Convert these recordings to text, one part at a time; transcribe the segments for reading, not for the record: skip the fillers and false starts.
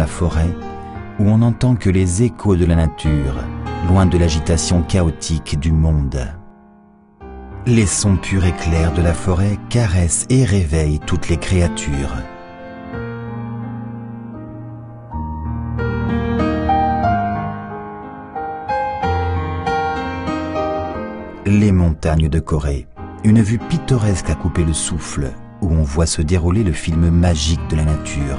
la forêt, où on n'entend que les échos de la nature, loin de l'agitation chaotique du monde. Les sons purs et clairs de la forêt caressent et réveillent toutes les créatures. Les montagnes de Corée, une vue pittoresque à couper le souffle, où on voit se dérouler le film magique de la nature.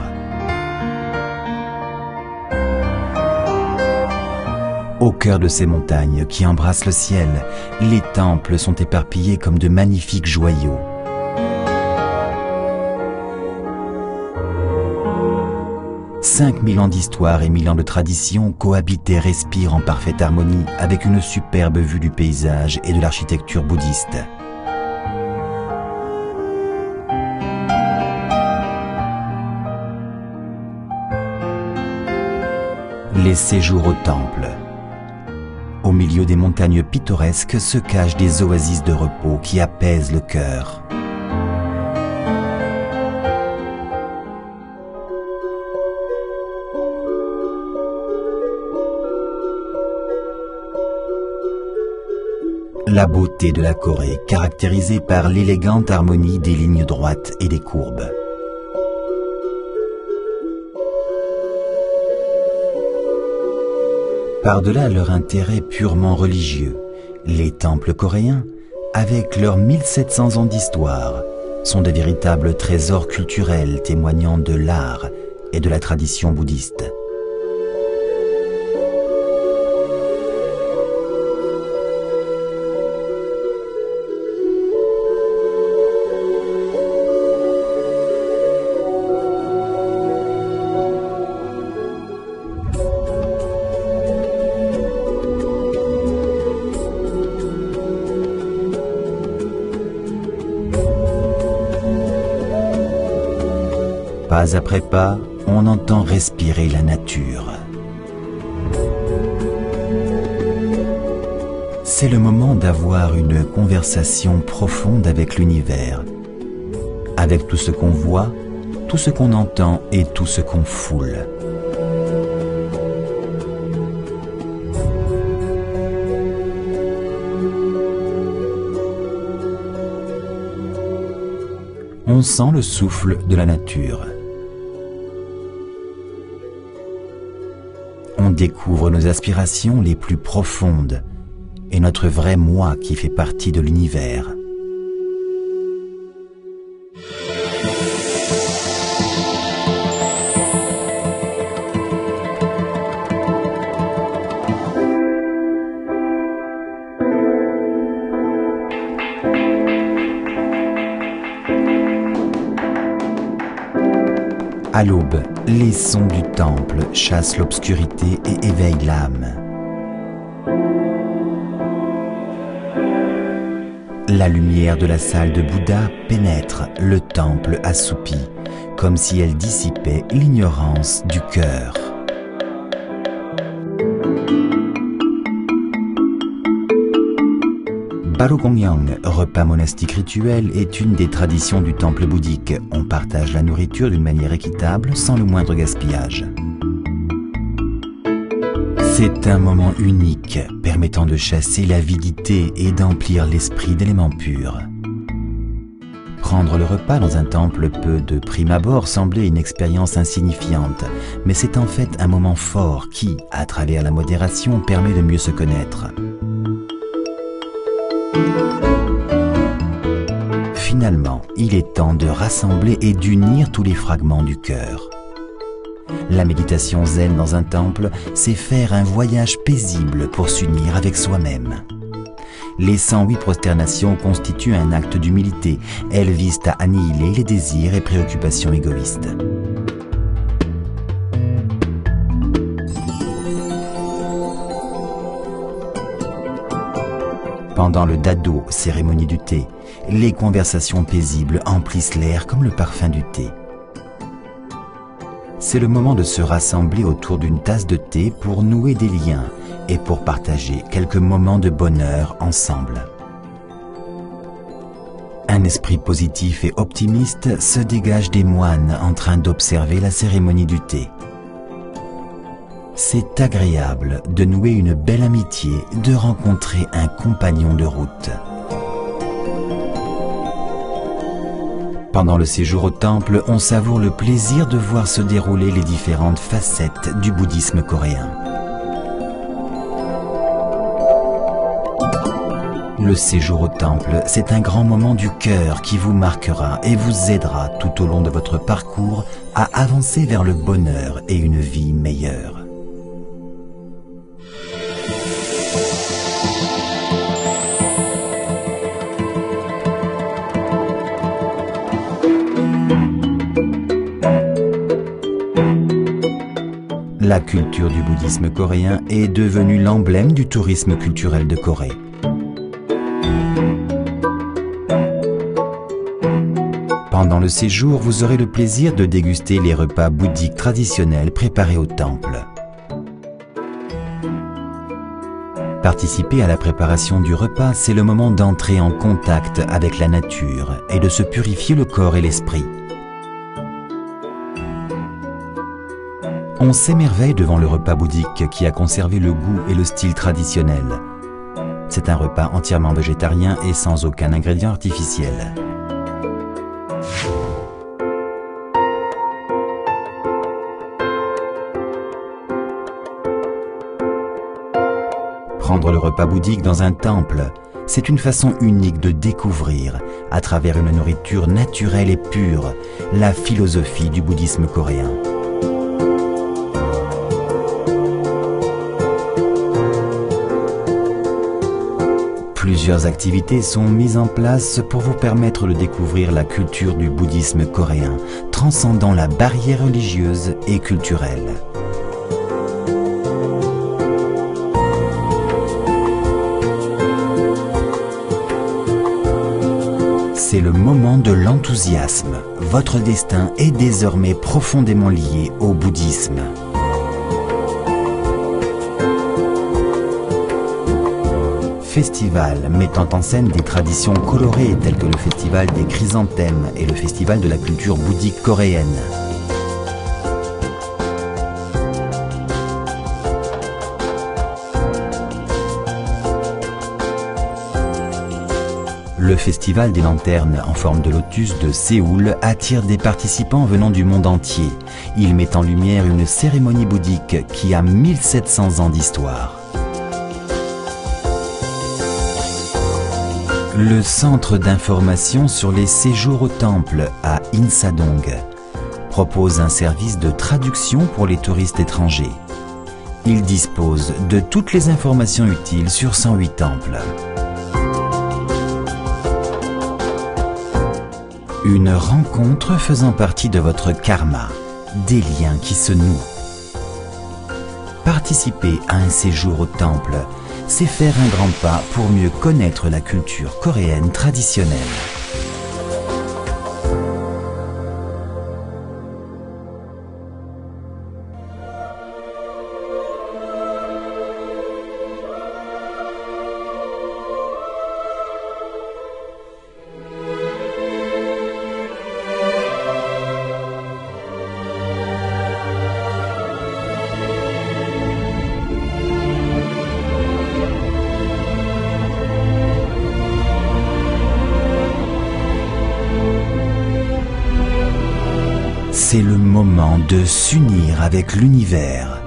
Au cœur de ces montagnes qui embrassent le ciel, les temples sont éparpillés comme de magnifiques joyaux. « 5000 ans d'histoire et 1000 ans de tradition cohabitent et respirent en parfaite harmonie avec une superbe vue du paysage et de l'architecture bouddhiste. Les séjours au temple. Au milieu des montagnes pittoresques se cachent des oasis de repos qui apaisent le cœur. La beauté de la Corée, caractérisée par l'élégante harmonie des lignes droites et des courbes. Par-delà leur intérêt purement religieux, les temples coréens, avec leurs 1700 ans d'histoire, sont de véritables trésors culturels témoignant de l'art et de la tradition bouddhiste. Pas après pas, on entend respirer la nature. C'est le moment d'avoir une conversation profonde avec l'univers, avec tout ce qu'on voit, tout ce qu'on entend et tout ce qu'on foule. On sent le souffle de la nature. On découvre nos aspirations les plus profondes et notre vrai moi qui fait partie de l'univers. À l'aube, les sons du temple chassent l'obscurité et éveillent l'âme. La lumière de la salle de Bouddha pénètre le temple assoupi, comme si elle dissipait l'ignorance du cœur. Barugongyang, repas monastique rituel, est une des traditions du temple bouddhique. On partage la nourriture d'une manière équitable, sans le moindre gaspillage. C'est un moment unique, permettant de chasser l'avidité et d'emplir l'esprit d'éléments purs. Prendre le repas dans un temple peut, de prime abord, sembler une expérience insignifiante, mais c'est en fait un moment fort qui, à travers la modération, permet de mieux se connaître. Finalement, il est temps de rassembler et d'unir tous les fragments du cœur. La méditation zen dans un temple, c'est faire un voyage paisible pour s'unir avec soi-même. Les 108 prosternations constituent un acte d'humilité. Elles visent à annihiler les désirs et préoccupations égoïstes. Pendant le dado, cérémonie du thé, les conversations paisibles emplissent l'air comme le parfum du thé. C'est le moment de se rassembler autour d'une tasse de thé pour nouer des liens et pour partager quelques moments de bonheur ensemble. Un esprit positif et optimiste se dégage des moines en train d'observer la cérémonie du thé. C'est agréable de nouer une belle amitié, de rencontrer un compagnon de route. Pendant le séjour au temple, on savoure le plaisir de voir se dérouler les différentes facettes du bouddhisme coréen. Le séjour au temple, c'est un grand moment du cœur qui vous marquera et vous aidera tout au long de votre parcours à avancer vers le bonheur et une vie meilleure. La culture du bouddhisme coréen est devenue l'emblème du tourisme culturel de Corée. Pendant le séjour, vous aurez le plaisir de déguster les repas bouddhiques traditionnels préparés au temple. Participer à la préparation du repas, c'est le moment d'entrer en contact avec la nature et de se purifier le corps et l'esprit. On s'émerveille devant le repas bouddhique qui a conservé le goût et le style traditionnel. C'est un repas entièrement végétarien et sans aucun ingrédient artificiel. Prendre le repas bouddhique dans un temple, c'est une façon unique de découvrir, à travers une nourriture naturelle et pure, la philosophie du bouddhisme coréen. Plusieurs activités sont mises en place pour vous permettre de découvrir la culture du bouddhisme coréen, transcendant la barrière religieuse et culturelle. C'est le moment de l'enthousiasme. Votre destin est désormais profondément lié au bouddhisme. Festival mettant en scène des traditions colorées telles que le festival des chrysanthèmes et le festival de la culture bouddhique coréenne. Le festival des lanternes en forme de lotus de Séoul attire des participants venant du monde entier. Il met en lumière une cérémonie bouddhique qui a 1700 ans d'histoire. Le Centre d'information sur les séjours au temple à Insadong propose un service de traduction pour les touristes étrangers. Il dispose de toutes les informations utiles sur 108 temples. Une rencontre faisant partie de votre karma, des liens qui se nouent. Participer à un séjour au temple, c'est faire un grand pas pour mieux connaître la culture coréenne traditionnelle. C'est le moment de s'unir avec l'univers,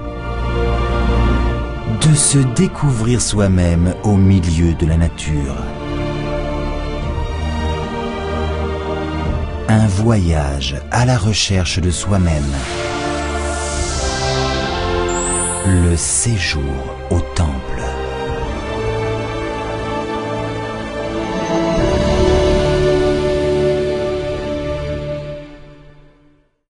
de se découvrir soi-même au milieu de la nature. Un voyage à la recherche de soi-même. Le séjour au temple.